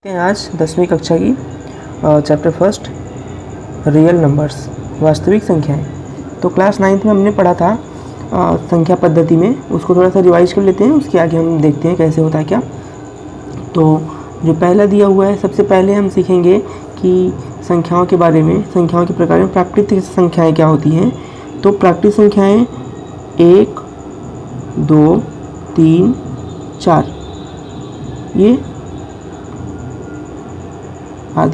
आज 10वीं कक्षा की चैप्टर फर्स्ट रियल नंबर्स वास्तविक संख्याएं। तो क्लास 9th में हमने पढ़ा था संख्या पद्धति में, उसको थोड़ा सा रिवाइज कर लेते हैं, उसके आगे हम देखते हैं कैसे होता है क्या। तो जो पहला दिया हुआ है, सबसे पहले हम सीखेंगे कि संख्याओं के बारे में, संख्याओं के प्रकार में प्राकृतिक संख्याएँ क्या होती हैं। तो प्राकृतिक संख्याएँ 1, 2, 3, 4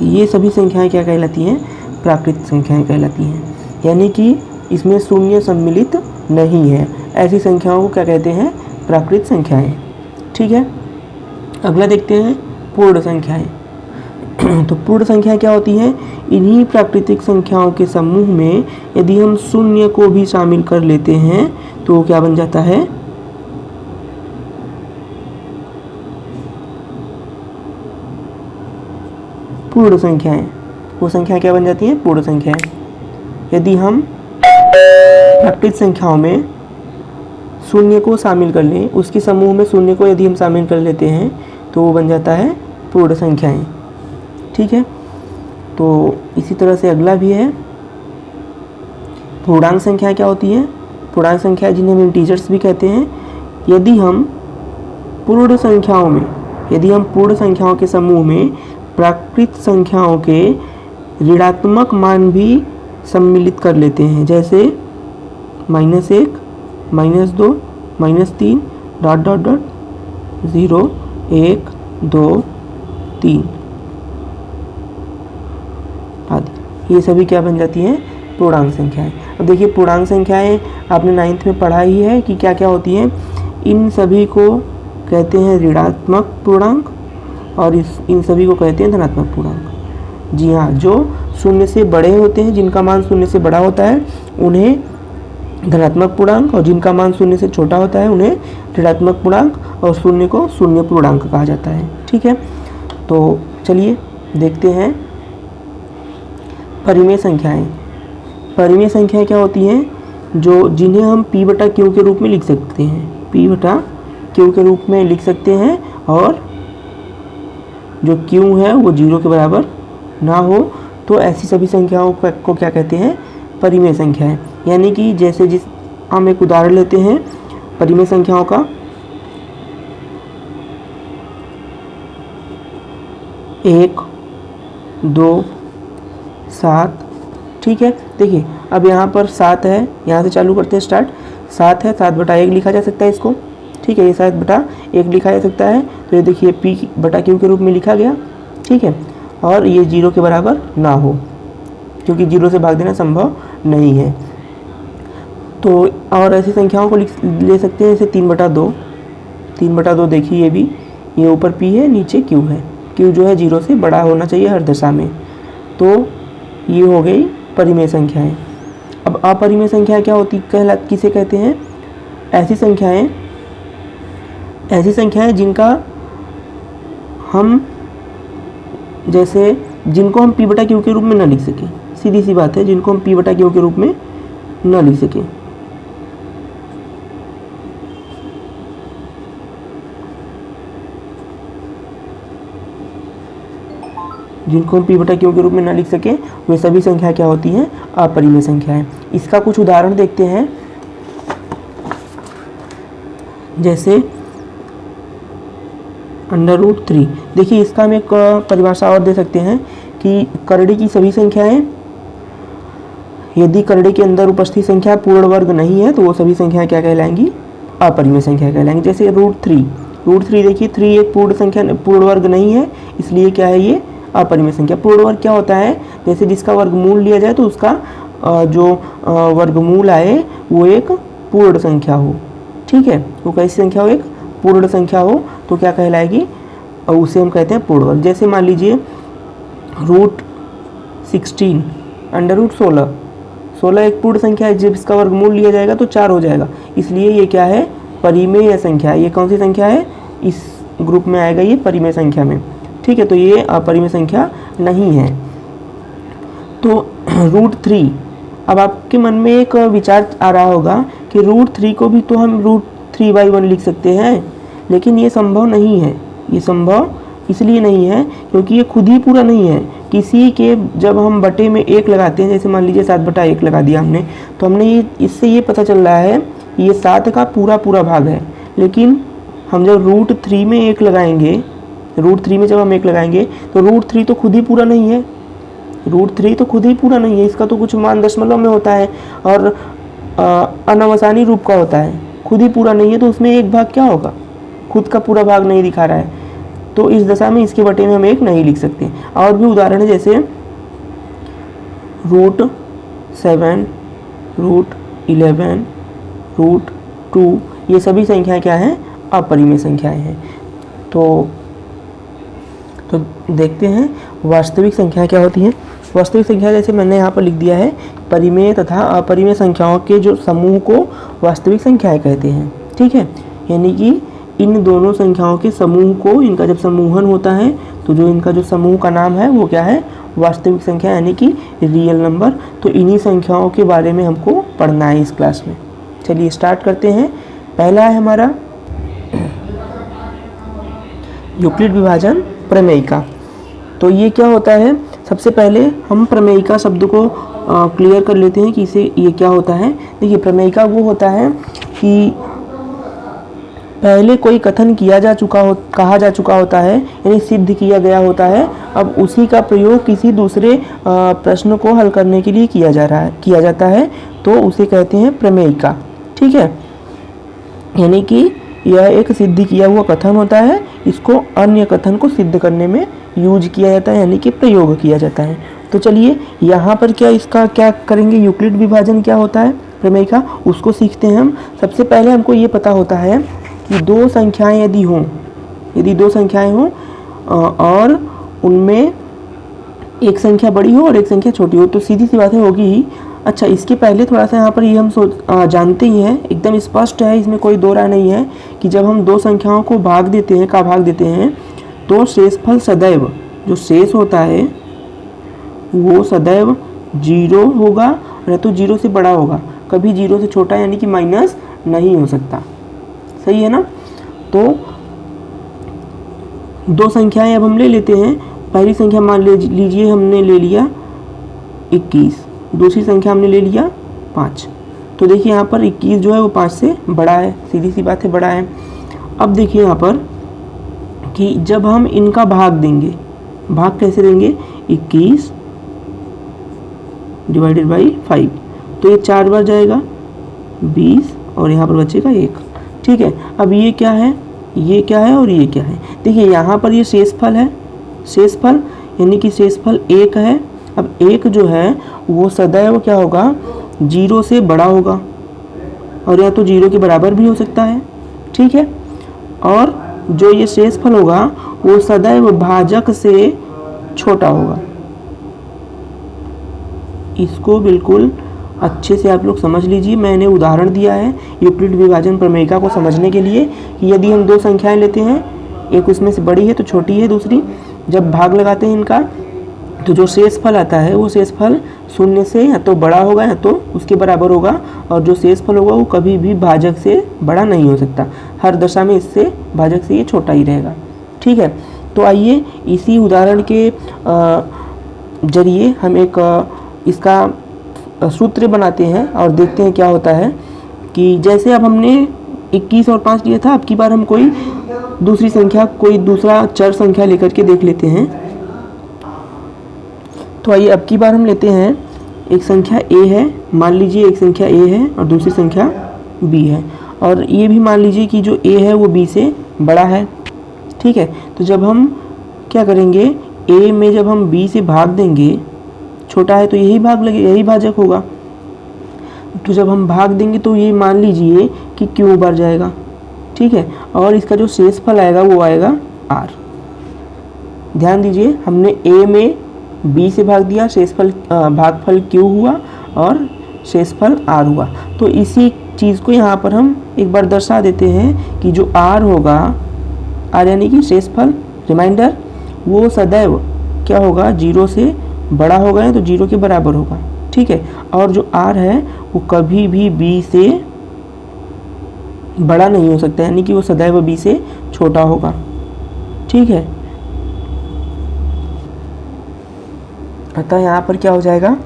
ये सभी संख्याएं क्या कहलाती हैं? प्राकृतिक संख्याएं कहलाती हैं। यानी कि इसमें शून्य सम्मिलित नहीं है, ऐसी संख्याओं को क्या कहते हैं? प्राकृतिक संख्याएं। ठीक है, अगला देखते हैं पूर्ण संख्याएं। तो पूर्ण संख्याएं क्या होती हैं? इन्हीं प्राकृतिक संख्याओं के समूह में यदि हम शून्य को भी शामिल कर लेते हैं तो क्या बन जाता है? पूर्ण संख्याएं। वो संख्या क्या बन जाती है? पूर्ण संख्याएं। यदि हम प्राकृतिक संख्याओं में शून्य को शामिल कर लें, उसके समूह में शून्य को यदि हम शामिल कर लेते हैं तो वो बन जाता है पूर्ण संख्याएं। ठीक है, तो इसी तरह से अगला भी है पूर्णांक संख्याएं। क्या होती है? पूर्णांक संख्या जिन्हें हम इंटीजर्स भी कहते हैं। यदि हम पूर्ण संख्याओं के समूह में प्राकृतिक संख्याओं के ऋणात्मक मान भी सम्मिलित कर लेते हैं, जैसे -1, -2, -3, ... 0, 1, 2, 3 आदि, ये सभी क्या बन जाती हैं? पूर्णांक संख्याएं। अब देखिए, पूर्णांक संख्याएं आपने 9th में पढ़ा ही है कि क्या क्या होती हैं। इन सभी को कहते हैं ऋणात्मक पूर्णांक और इन सभी को कहते हैं धनात्मक पूर्णांक। जी हाँ, जो शून्य से बड़े होते हैं, जिनका मान शून्य से बड़ा होता है उन्हें धनात्मक पूर्णांक, और जिनका मान शून्य से छोटा होता है उन्हें ऋणात्मक पूर्णांक, और शून्य को शून्य पूर्णांक कहा जाता है। ठीक है, तो चलिए देखते हैं परिमेय संख्याएं। परिमेय संख्याएं क्या होती हैं? जिन्हें हम p/q के रूप में लिख सकते हैं, p/q के रूप में लिख सकते हैं, और जो q है वो 0 के बराबर ना हो, तो ऐसी सभी संख्याओं को क्या कहते हैं? परिमेय संख्याएं। यानी कि जैसे हम एक उदाहरण लेते हैं परिमेय संख्याओं का। 1, 2, 7। ठीक है, देखिए अब यहाँ पर 7 है, यहाँ से चालू करते हैं स्टार्ट। 7 है, 7/1 लिखा जा सकता है इसको। ठीक है, ये 7/1 लिखा जा सकता है। तो ये देखिए p/q के रूप में लिखा गया। ठीक है, और ये 0 के बराबर ना हो, क्योंकि 0 से भाग देना संभव नहीं है। तो और ऐसी संख्याओं को ले सकते हैं जैसे 3/2। 3/2 देखिए, ये भी, ये ऊपर p है, नीचे q है। q जो है 0 से बड़ा होना चाहिए हर दशा में। तो ये हो गई परिमेय संख्याएं। अब अपरिमेय संख्या क्या होती, किसे कहते हैं? ऐसी संख्याएं जिनका हम जिनको हम p/q के रूप में न लिख सकें। सीधी सी बात है, जिनको हम p/q के रूप में न लिख सकें। जिनको हम p/q के रूप में न लिख सकें, वे सभी संख्या क्या होती हैं? अपरिमेय संख्याएं। इसका कुछ उदाहरण देखते हैं। जैसे √3। देखिए, इसका हम एक परिभाषा और दे सकते हैं कि करड़े की सभी संख्याएं, यदि करड़े के अंदर उपस्थित संख्या पूर्ण वर्ग नहीं है तो वो सभी संख्याएं क्या कहलाएंगी? अपरिमेय संख्या कहलाएंगी। जैसे √3 देखिए, 3 एक पूर्ण वर्ग नहीं है, इसलिए क्या है? ये अपरिमेय संख्या। पूर्ण वर्ग क्या होता है? जैसे जिसका वर्गमूल लिया जाए तो उसका जो वर्गमूल आए वो एक पूर्ण संख्या हो। ठीक है, वो कैसी संख्या हो? एक पूर्ण संख्या हो, तो क्या कहलाएगी? और उसे हम कहते हैं पूर्ण वर्ग। जैसे मान लीजिए √16, √16। 16 एक पूर्ण संख्या है, जब इसका वर्गमूल लिया जाएगा तो 4 हो जाएगा, इसलिए ये क्या है? परिमेय संख्या। ये कौन सी संख्या है? इस ग्रुप में आएगा ये परिमेय संख्या में। ठीक है, तो ये अपरिमेय संख्या नहीं है। तो √3, अब आपके मन में एक विचार आ रहा होगा कि √3 को भी तो हम √3/1 लिख सकते हैं, लेकिन ये संभव नहीं है। ये संभव इसलिए नहीं है क्योंकि ये खुद ही पूरा नहीं है। किसी के जब हम बटे में 1 लगाते हैं, जैसे मान लीजिए 7/1 लगा दिया हमने, तो हमने ये इससे ये पता चल रहा है ये 7 का पूरा भाग है। लेकिन हम जब √3 में 1 लगाएंगे, √3 में जब हम 1 लगाएंगे तो √3 तो खुद ही पूरा नहीं है, √3 तो खुद ही पूरा नहीं है, इसका तो कुछ मान दशमलव में होता है और अनवसानी रूप का होता है, खुद ही पूरा नहीं है, तो उसमें 1 भाग क्या होगा, खुद का पूरा भाग नहीं दिखा रहा है, तो इस दशा में इसके बटे में हम 1 नहीं लिख सकते। और भी उदाहरण है, जैसे √7, √11, √2, ये सभी संख्याएं क्या हैं, अपरिमेय संख्याएं हैं। तो देखते हैं वास्तविक संख्याएं क्या होती हैं। वास्तविक संख्या जैसे मैंने यहाँ पर लिख दिया है, परिमेय तथा अपरिमेय संख्याओं के जो समूह को वास्तविक संख्याएं कहते हैं। ठीक है, यानी कि इन दोनों संख्याओं के समूह को, इनका जब समूहन होता है तो जो इनका जो समूह का नाम है वो क्या है, वास्तविक संख्या, यानी कि रियल नंबर। तो इन्हीं संख्याओं के बारे में हमको पढ़ना है इस क्लास में। चलिए स्टार्ट करते हैं। पहला है हमारा यूक्लिड विभाजन प्रमेयिका। तो ये क्या होता है, सबसे पहले हम प्रमेयिका शब्द को क्लियर कर लेते हैं कि इसे ये क्या होता है। देखिए, प्रमेयिका वो होता है कि पहले कोई कथन कहा जा चुका होता है, यानी सिद्ध किया गया होता है, अब उसी का प्रयोग किसी दूसरे प्रश्न को हल करने के लिए किया जाता है, तो उसे कहते हैं प्रमेयिका। ठीक है, यानी कि यह एक सिद्ध किया हुआ कथन होता है, इसको अन्य कथन को सिद्ध करने में यूज किया जाता है, यानी कि प्रयोग किया जाता है। तो चलिए यहाँ पर इसका क्या करेंगे, यूक्लिड विभाजन क्या होता है, प्रमेयिका, उसको सीखते हैं हम। सबसे पहले हमको ये पता होता है कि दो संख्याएं यदि दो संख्याएं हों और उनमें एक संख्या बड़ी हो और एक संख्या छोटी हो, तो सीधी सी बातें होगी ही। अच्छा, इसके पहले थोड़ा सा यहाँ पर ये हम जानते ही हैं, एकदम स्पष्ट है, इसमें कोई दो राय नहीं है कि जब हम दो संख्याओं को भाग देते हैं तो शेषफल सदैव, जो शेष होता है वो सदैव 0 होगा, या तो 0 से बड़ा होगा, कभी 0 से छोटा यानी कि माइनस नहीं हो सकता। सही है ना। तो दो संख्याएं अब हम ले लेते हैं। पहली संख्या मान लीजिए हमने ले लिया 21, दूसरी संख्या हमने ले लिया 5। तो देखिए यहाँ पर 21 जो है वो 5 से बड़ा है, सीधी सी बात है, बड़ा है। अब देखिए यहाँ पर कि जब हम इनका भाग देंगे, भाग कैसे देंगे, 21 डिवाइडेड बाई 5, तो ये 4 बार जाएगा 20 और यहाँ पर बचेगा 1। ठीक है, अब ये क्या है, ये क्या है और ये क्या है। देखिए यहाँ पर ये शेषफल है, शेषफल यानी कि शेषफल 1 है। अब 1 जो है वो सदैव क्या होगा, 0 से बड़ा होगा और या तो 0 के बराबर भी हो सकता है। ठीक है, और जो ये शेषफल होगा वो सदैव भाजक से छोटा होगा। इसको बिल्कुल अच्छे से आप लोग समझ लीजिए। मैंने उदाहरण दिया है यूक्लिड विभाजन प्रमेयिका को समझने के लिए कि यदि हम दो संख्याएं लेते हैं, एक उसमें से बड़ी है तो छोटी है दूसरी, जब भाग लगाते हैं इनका तो जो शेषफल आता है वो शेषफल 0 से या तो बड़ा होगा या तो उसके बराबर होगा, और जो शेषफल होगा वो कभी भी भाजक से बड़ा नहीं हो सकता, हर दशा में इससे भाजक से ये छोटा ही रहेगा। ठीक है, तो आइए इसी उदाहरण के जरिए हम एक इसका सूत्र बनाते हैं और देखते हैं क्या होता है। कि जैसे अब हमने 21 और 5 लिया था, अब की बार हम कोई दूसरी संख्या, कोई दूसरा चर संख्या लेकर के देख लेते हैं। तो आइए अब की बार हम लेते हैं एक संख्या a है, मान लीजिए एक संख्या a है और दूसरी संख्या b है, और ये भी मान लीजिए कि जो a है वो b से बड़ा है। ठीक है, तो जब हम क्या करेंगे, a में जब हम b से भाग देंगे, छोटा है तो यही भाग लगे, यही भाजक होगा। तो जब हम भाग देंगे तो ये मान लीजिए कि q बार जाएगा। ठीक है, और इसका जो शेषफल आएगा वो आएगा r। ध्यान दीजिए, हमने a में b से भाग दिया, शेषफल भागफल q हुआ और शेषफल r हुआ। तो इसी चीज़ को यहाँ पर हम एक बार दर्शा देते हैं कि जो r होगा, r यानी कि शेषफल, रिमाइंडर, वो सदैव क्या होगा, 0 से बड़ा होगा या तो 0 के बराबर होगा। ठीक है, और जो r है वो कभी भी b से बड़ा नहीं हो सकता, यानी कि वो सदैव b से छोटा होगा। ठीक है, अतः यहाँ पर क्या हो जाएगा,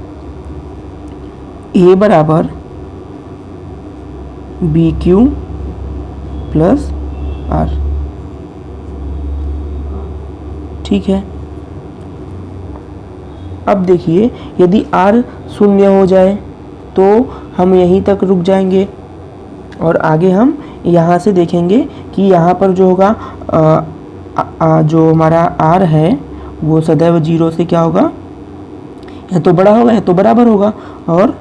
a बराबर बी क्यू प्लस आर। ठीक है, अब देखिए यदि r शून्य हो जाए तो हम यहीं तक रुक जाएंगे और आगे हम यहाँ से देखेंगे कि यहाँ पर जो होगा जो हमारा r है वो सदैव 0 से क्या होगा, या तो बड़ा होगा या तो बराबर होगा, और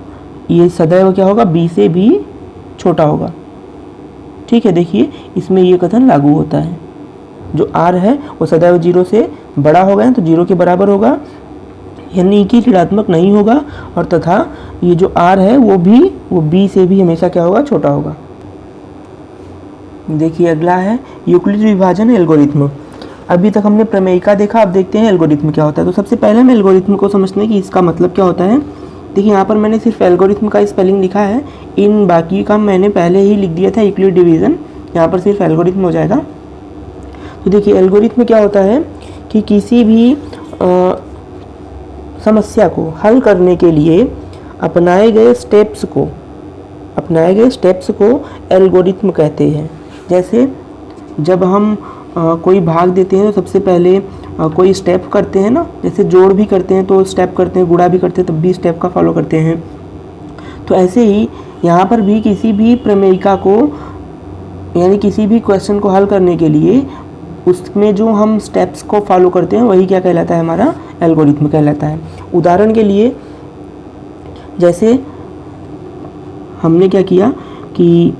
ये सदैव क्या होगा, b से भी छोटा होगा। ठीक है, देखिए इसमें ये कथन लागू होता है, जो r है वो सदैव 0 से बड़ा होगा तो 0 के बराबर होगा, यानी कि ऋणात्मक नहीं होगा, और तथा ये जो r है वो b से भी हमेशा क्या होगा, छोटा होगा। देखिए अगला है यूक्लिड विभाजन एल्गोरिथ्म। अभी तक हमने प्रमेयिका देखा, अब देखते हैं एल्गोरिथ्म क्या होता है। तो सबसे पहले हम एल्गोरिथ्म को समझते हैं कि इसका मतलब क्या होता है। देखिए यहाँ पर मैंने सिर्फ एल्गोरिथ्म का स्पेलिंग लिखा है, इन बाकी का मैंने पहले ही लिख दिया था यूक्लिड डिवीज़न, यहाँ पर सिर्फ एल्गोरिथ्म हो जाएगा। तो देखिए एल्गोरिथ्म क्या होता है कि किसी भी समस्या को हल करने के लिए अपनाए गए स्टेप्स को एल्गोरिथ्म कहते हैं। जैसे जब हम कोई भाग देते हैं तो सबसे पहले कोई स्टेप करते हैं ना, जैसे जोड़ भी करते हैं तो स्टेप करते हैं, गुणा भी करते हैं तब भी स्टेप का फॉलो करते हैं। तो ऐसे ही यहाँ पर भी किसी भी प्रमेयिका को, यानी किसी भी क्वेश्चन को हल करने के लिए उसमें जो हम स्टेप्स को फॉलो करते हैं वही क्या कहलाता है, हमारा एल्गोरिथ्म कहलाता है। उदाहरण के लिए जैसे हमने क्या किया कि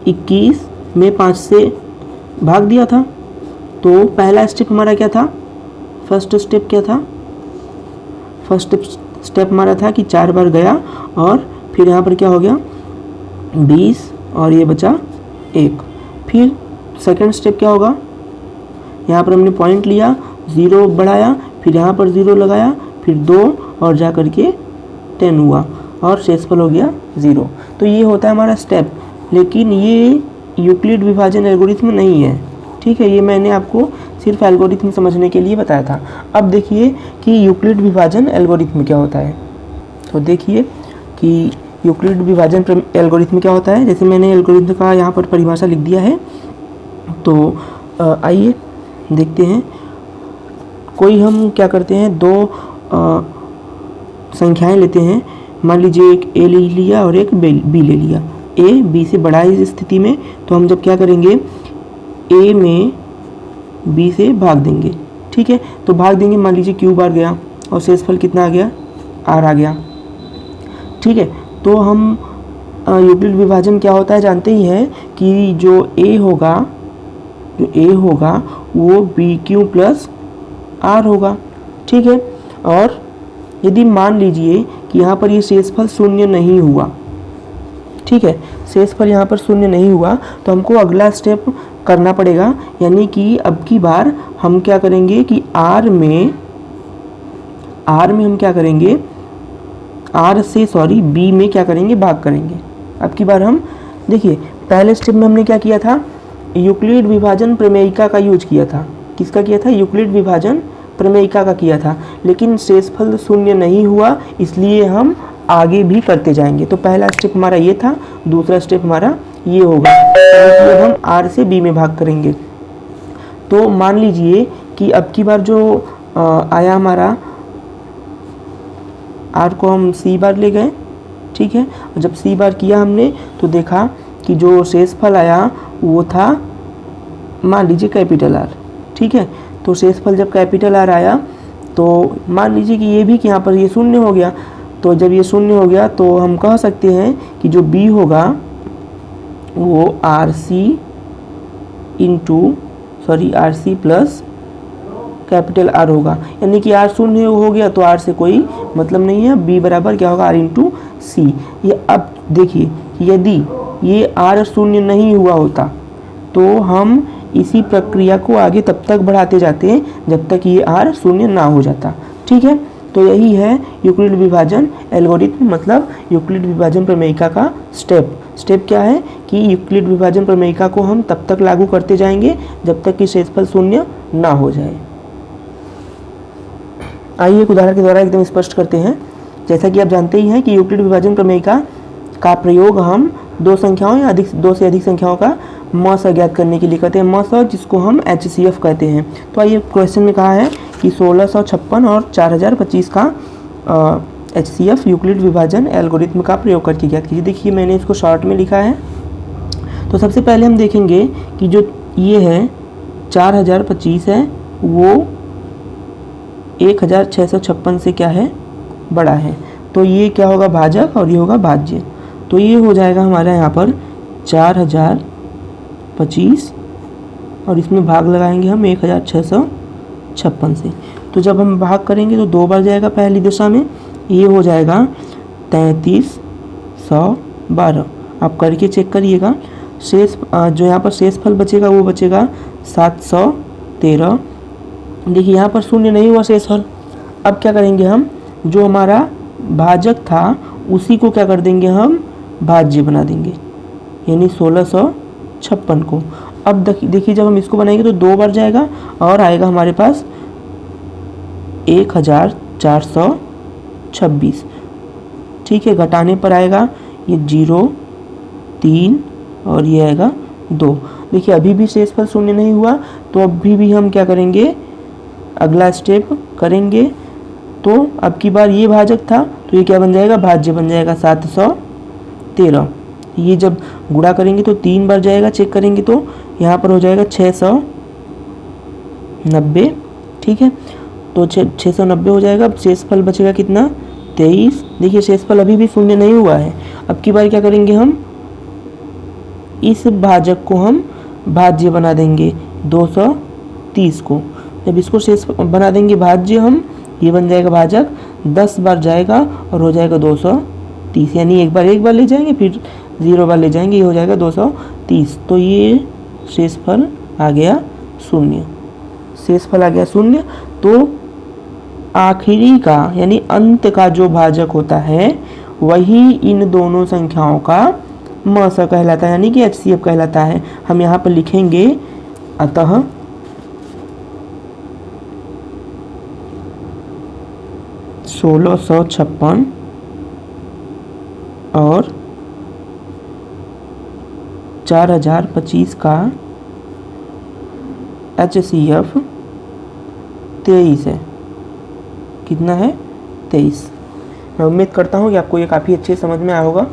21 में 5 से भाग दिया था, तो पहला स्टेप हमारा क्या था, फर्स्ट स्टेप क्या था, फर्स्ट स्टेप हमारा था कि 4 बार गया और फिर यहाँ पर क्या हो गया 20 और ये बचा 1। फिर सेकंड स्टेप क्या होगा, यहाँ पर हमने पॉइंट लिया, 0 बढ़ाया, फिर यहाँ पर 0 लगाया, फिर 2 और जा कर के 10 हुआ और शेषफल हो गया 0। तो ये होता है हमारा स्टेप, लेकिन ये यूक्लिड विभाजन एल्गोरिथ्म नहीं है। ठीक है, ये मैंने आपको सिर्फ एल्गोरिथ्म समझने के लिए बताया था। अब देखिए कि यूक्लिड विभाजन एल्गोरिथ्म क्या होता है। तो देखिए कि यूक्लिड विभाजन एल्गोरिथ्म क्या होता है। जैसे मैंने एल्गोरिथ्म का यहाँ पर परिभाषा लिख दिया है, तो आइए देखते हैं। कोई हम क्या करते हैं, दो संख्याएं लेते हैं, मान लीजिए एक a ले लिया और एक b ले लिया। a b से बड़ा है इस स्थिति में, तो हम जब क्या करेंगे a में b से भाग देंगे। ठीक है, तो भाग देंगे, मान लीजिए q बार गया और शेषफल कितना आ गया, r आ गया। ठीक है, तो हम यूक्लिड विभाजन क्या होता है जानते ही हैं कि जो a होगा वो बी क्यू प्लस आर होगा। ठीक है, और यदि मान लीजिए कि यहाँ पर ये शेषफल शून्य नहीं हुआ, ठीक है, शेषफल यहाँ पर शून्य नहीं हुआ, तो हमको अगला स्टेप करना पड़ेगा, यानी कि अब की बार हम क्या करेंगे कि आर में हम क्या करेंगे, बी में क्या करेंगे, भाग करेंगे। अब की बार हम देखिए पहले स्टेप में हमने क्या किया था, यूक्लिड विभाजन प्रमेयिका का यूज किया था। किसका किया था, यूक्लिड विभाजन प्रमेयिका का किया था, लेकिन शेषफल शून्य नहीं हुआ, इसलिए हम आगे भी करते जाएंगे। तो पहला स्टेप हमारा ये था, दूसरा स्टेप हमारा ये होगा, तो हम आर से बी में भाग करेंगे। तो मान लीजिए कि अब की बार जो आया हमारा आर को हम सी बार ले गए। ठीक है, और जब सी बार किया हमने तो देखा कि जो शेषफल आया वो था मान लीजिए कैपिटल आर। ठीक है, तो शेषफल जब कैपिटल आर आया तो मान लीजिए कि ये भी कि यहाँ पर ये शून्य हो गया। तो जब ये शून्य हो गया तो हम कह सकते हैं कि जो बी होगा वो R C plus capital R होगा, यानी कि आर शून्य हो गया तो आर से कोई मतलब नहीं है, बी बराबर क्या होगा, आर इंटू सी। ये अब देखिए यदि ये आर शून्य नहीं हुआ होता तो हम इसी प्रक्रिया को आगे तब तक बढ़ाते जाते हैं जब तक ये आर शून्य ना हो जाता। ठीक है, तो यही है यूक्लिड विभाजन एल्गोरिथम, मतलब यूक्लिड विभाजन प्रमेयिका का स्टेप क्या है कि यूक्लिड विभाजन प्रमेयिका को हम तब तक लागू करते जाएंगे जब तक कि शेषफल शून्य ना हो जाए। आइए एक उदाहरण के द्वारा एकदम स्पष्ट करते हैं। जैसा कि आप जानते ही हैं कि यूक्लिड विभाजन प्रमेय का प्रयोग हम दो संख्याओं या दो से अधिक संख्याओं का म स ज्ञात करने के लिए करते हैं। म स जिसको हम HCF कहते हैं। तो आइए क्वेश्चन में कहा है कि 1656 और 4025 का HCF यूक्लिड विभाजन एल्गोरिथम का प्रयोग करके ज्ञात कीजिए। देखिए मैंने इसको शॉर्ट में लिखा है। तो सबसे पहले हम देखेंगे कि जो ये है 4025 है वो 1656 से क्या है, बड़ा है। तो ये क्या होगा, भाजक, और ये होगा भाज्य। तो ये हो जाएगा हमारा यहाँ पर 4025 और इसमें भाग लगाएंगे हम 1656 से। तो जब हम भाग करेंगे तो 2 बार जाएगा पहली दिशा में, ये हो जाएगा 3312। आप करके चेक करिएगा। शेष जो यहाँ पर शेषफल बचेगा वो बचेगा 713। देखिए यहाँ पर शून्य नहीं हुआ शेषफल। अब क्या करेंगे हम, जो हमारा भाजक था उसी को क्या कर देंगे, हम भाज्य बना देंगे, यानी 1656 को। अब देखिए जब हम इसको बनाएंगे तो 2 बार जाएगा और आएगा हमारे पास 1426। ठीक है, घटाने पर आएगा ये 0, 3 और ये आएगा 2। देखिए अभी भी शेषफल शून्य नहीं हुआ, तो अभी भी हम क्या करेंगे, अगला स्टेप करेंगे। तो अब की बार ये भाजक था तो ये क्या बन जाएगा, भाज्य बन जाएगा 713। ये जब गुणा करेंगे तो 3 बार जाएगा, चेक करेंगे तो यहाँ पर हो जाएगा 690। ठीक है, तो 690 हो जाएगा। अब शेषफल बचेगा कितना, 23। देखिए शेषफल अभी भी शून्य नहीं हुआ है। अब की बार क्या करेंगे, हम इस भाजक को हम भाज्य बना देंगे 230 को। जब इसको शेष बना देंगे भाज्य हम, ये बन जाएगा भाजक, 10 बार जाएगा और हो जाएगा 230, यानी एक बार ले जाएंगे फिर 0 बार ले जाएंगे, ये हो जाएगा 230। तो ये शेषफल आ गया 0। शेषफल आ गया 0। तो आखिरी का यानी अंत का जो भाजक होता है वही इन दोनों संख्याओं का म स कहलाता है, यानी कि HCF कहलाता है। हम यहाँ पर लिखेंगे अतः 1656 और 4025 का HCF 23 है। कितना है, 23। मैं उम्मीद करता हूँ कि आपको ये काफ़ी अच्छे समझ में आया होगा।